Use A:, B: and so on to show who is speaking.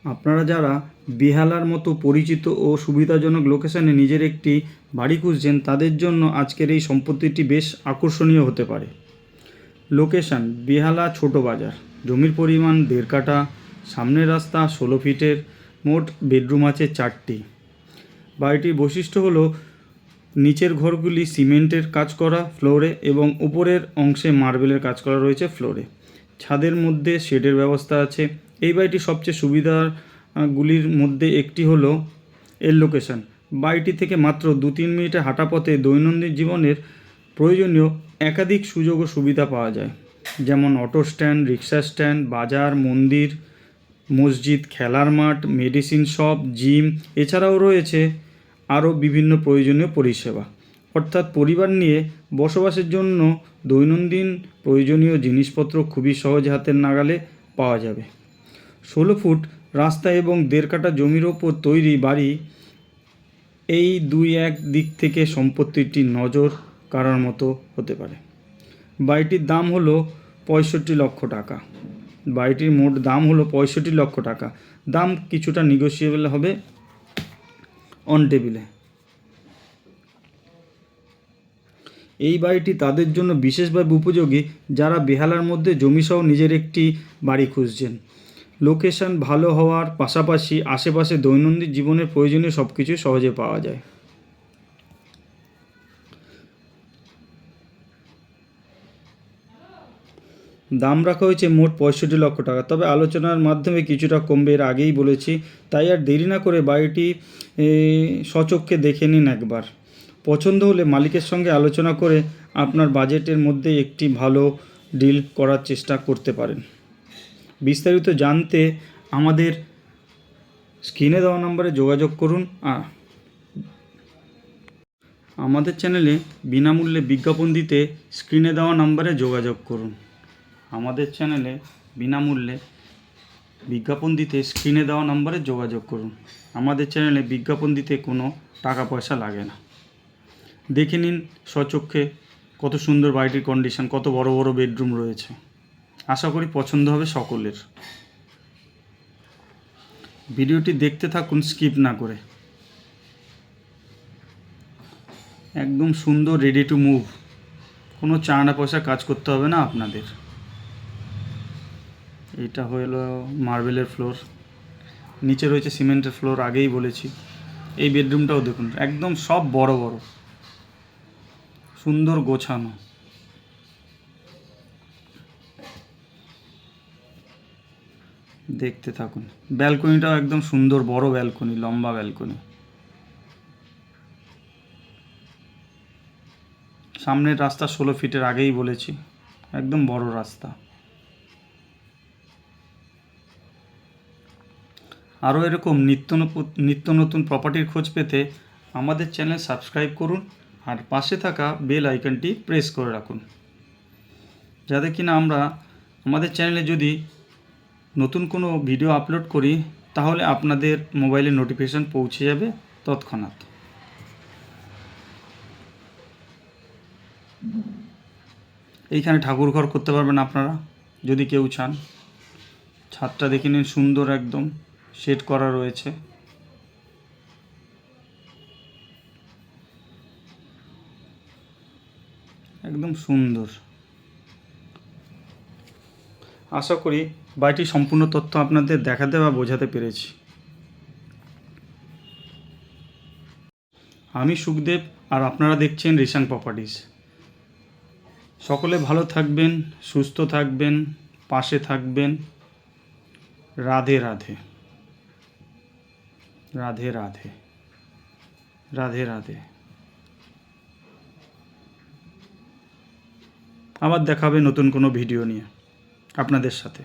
A: আপনারা যারা বেহালার মতো পরিচিত ও সুবিধাজনক লোকেশনে নিজের একটি বাড়ি খুঁজছেন তাদের জন্য আজকের এই সম্পত্তিটি বেশ আকর্ষণীয় হতে পারে। লোকেশান: বেহালা ছোট বাজার। জমির পরিমাণ 1.5 কাঠা। সামনের রাস্তা 16 ফিটের। মোট বেডরুম আছে 4টি। বাড়িটির বৈশিষ্ট্য হলো নিচের ঘরগুলি সিমেন্টের কাজ করা ফ্লোরে এবং উপরের অংশে মার্বেলের কাজ করা রয়েছে ফ্লোরে। ছাদের মধ্যে শেডের ব্যবস্থা আছে। এই বাড়িটির সবচেয়ে সুবিধাগুলির মধ্যে একটি হলো এর লোকেশন। বাড়িটি থেকে মাত্র 2-3 মিনিটের হাঁটা পথে দৈনন্দিন জীবনের প্রয়োজনীয় একাধিক সুযোগ ও সুবিধা পাওয়া যায়, যেমন অটো স্ট্যান্ড, রিক্সা স্ট্যান্ড, বাজার, মন্দির, মসজিদ, খেলার মাঠ, মেডিসিন শপ, জিম। এছাড়াও রয়েছে আরও বিভিন্ন প্রয়োজনীয় পরিষেবা। অর্থাৎ পরিবার নিয়ে বসবাসের জন্য দৈনন্দিন প্রয়োজনীয় জিনিসপত্র খুবই সহজে হাতের নাগালে পাওয়া যাবে। 16 ফুট রাস্তা এবং 1.5 কাঠা জমির ওপর তৈরি বাড়ি, এই এক দিক থেকে সম্পত্তিটি নজর কাড়ার মতো হতে পারে। বাড়িটির দাম হলো 65 লক্ষ টাকা। বাড়িটির মোট দাম হলো 65 লক্ষ টাকা। দাম কিছুটা নেগোশিয়েবল হবে অন টেবিলে। এই বাড়িটি তাদের জন্য বিশেষভাবে উপযোগী যারা বেহালার মধ্যে জমিসহ নিজের একটি বাড়ি খুঁজছেন। লোকেশন ভালো হওয়ার পাশাপাশি আশেপাশে দৈনন্দিন জীবনের প্রয়োজনীয় সব কিছুই সহজে পাওয়া যায়। দাম রাখা হয়েছে মোট 65 লক্ষ টাকা, তবে আলোচনার মাধ্যমে কিছুটা কমবে, এর আগেই বলেছি। তাই আর দেরি না করে বাড়িটি স্বচক্ষে দেখে নিন একবার। পছন্দ হলে মালিকের সঙ্গে আলোচনা করে আপনার বাজেটের মধ্যে একটি ভালো ডিল করার চেষ্টা করতে পারেন। বিস্তারিত জানতে আমাদের স্ক্রিনে দেওয়া নম্বরে যোগাযোগ করুন। আমাদের চ্যানেলে বিনামূল্যে বিজ্ঞাপন দিতে স্ক্রিনে দেওয়া নম্বরে যোগাযোগ করুন। আমাদের চ্যানেলে বিনামূল্যে বিজ্ঞাপন দিতে স্ক্রিনে দেওয়া নম্বরে যোগাযোগ করুন। আমাদের চ্যানেলে বিজ্ঞাপন দিতে কোনো টাকা পয়সা লাগে না। দেখে নিন স্বচক্ষে কত সুন্দর বাড়িটির কন্ডিশন, কত বড় বড় বেডরুম রয়েছে। আশা করি পছন্দ হবে সকলের। ভিডিওটি দেখতে থাকুন স্কিপ না করে। একদম সুন্দর, রেডি টু মুভ। কোনো চাঁদা পয়সা কাজ করতে হবে না আপনাদের। এটা হলো মার্বেলের ফ্লোর, নিচে রয়েছে সিমেন্টের ফ্লোর, আগেই বলেছি। এই বেডরুমটাও দেখুন, একদম সব বড় বড়, সুন্দর গোছানো। দেখতে থাকুন। ব্যালকনিটাও একদম সুন্দর, বড় ব্যালকনি, লম্বা ব্যালকনি। সামনের রাস্তা 16 ফিটের, আগেই বলেছি, একদম বড় রাস্তা। আরও এরকম নিত্য নতুন প্রপার্টির খোঁজ পেতে আমাদের চ্যানেল সাবস্ক্রাইব করুন আর পাশে থাকা বেল আইকনটি প্রেস করে রাখুন, যাতে কিনা আমরা আমাদের চ্যানেলে যদি নতুন কোনো ভিডিও আপলোড করি তাহলে আপনাদের মোবাইলে নোটিফিকেশান পৌঁছে যাবে তৎক্ষণাৎ। এইখানে ঠাকুর ঘর করতে পারবেন আপনারা যদি কেউ চান। ছাদটা দেখে নিন, সুন্দর, একদম শেড করা রয়েছে। একদম সুন্দর। আশা করি বাড়িটির সম্পূর্ণ তথ্য আপনাদের দেখাতে বা বোঝাতে পেরেছি। আমি সুখদেব আর আপনারা দেখছেন রিশাং প্রপার্টিস। সকলে ভালো থাকবেন, সুস্থ থাকবেন, পাশে থাকবেন। রাধে রাধে, রাধে রাধে, রাধে রাধে। আবার দেখা হবে নতুন কোনো ভিডিও নিয়ে আপনাদের সাথে।